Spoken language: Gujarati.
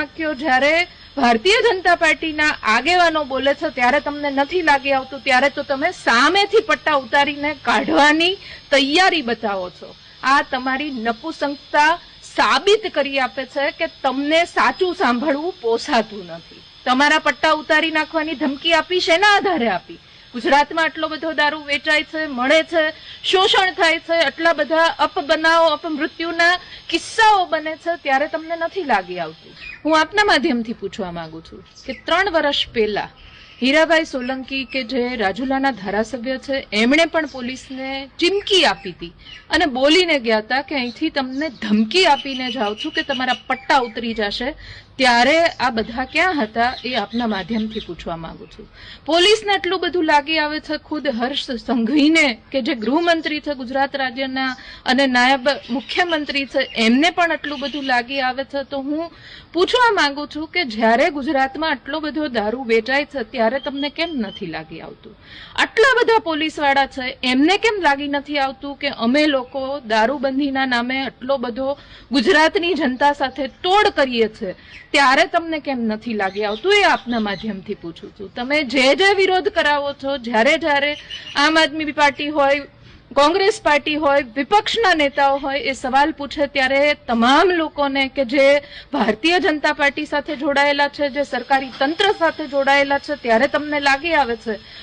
વાક્યો જ્યારે ભારતીય જનતા પાર્ટીના આગેવાનો બોલે છે ત્યારે તમને નથી લાગી આવતું, ત્યારે તો તમે સામેથી પટ્ટા ઉતારીને કાઢવાની તૈયારી બતાવો છો. આ તમારી નપુસંકતા સાબિત કરી આપે છે કે તમને સાચું સાંભળવું પોસાતું નથી. તમારા પટ્ટા ઉતારી નાખવાની ધમકી આપી શેના આધારે આપી? ગુજરાતમાં આટલો બધો દારૂ વેચાય છે, મળે છે, શોષણ થાય છે, આટલા બધા અપબનાવો, અપમૃત્યુના કિસ્સાઓ બને છે, ત્યારે તમને નથી લાગી આવતું. હું આપના માધ્યમથી પૂછવા માંગુ છું કે 3 વર્ષ પહેલા હીરાભાઈ સોલંકી કે જે રાજુલાના ધારાસભ્ય છે, એમણે પણ પોલીસને ચીમકી આપી હતી અને બોલીને ગયા હતા કે અહીંથી તમને ધમકી આપીને જાઉં છું કે તમારા પટ્ટા ઉતરી જશે. ત્યારે આ બધા ક્યાં હતા એ આપના માધ્યમથી પૂછવા માંગુ છું. પોલીસને એટલું બધું લાગી આવે છે, ખુદ હર્ષ સંઘવીને કે જે ગૃહમંત્રી છે ગુજરાત રાજ્યના અને નાયબ મુખ્યમંત્રી છે, એમને પણ આટલું બધું લાગી આવે છે. તો હું પૂછવા માંગુ છું કે જ્યારે ગુજરાતમાં આટલો બધો દારૂ વેચાય છે ત્યારે તમને કેમ નથી લાગી આવતું? આટલા બધા પોલીસવાળા છે, એમને કેમ લાગી નથી આવતું કે અમે લોકો દારૂબંધીના નામે આટલો બધો ગુજરાતની જનતા સાથે તોડ કરીએ છીએ, ત્યારે તમને કેમ નથી લાગી આવતું? એ આપના માધ્યમથી પૂછું છું. તમે જે વિરોધ કરાવો છો, જ્યારે આમ આદમી પાર્ટી હોય, કોંગ્રેસ પાર્ટી હોય, વિપક્ષના નેતાઓ હોય એ સવાલ પૂછે ત્યારે તમામ લોકોને કે જે ભારતીય જનતા પાર્ટી સાથે જોડાયેલા છે, જે સરકારી તંત્ર સાથે જોડાયેલા છે, ત્યારે તમને લાગી આવે છે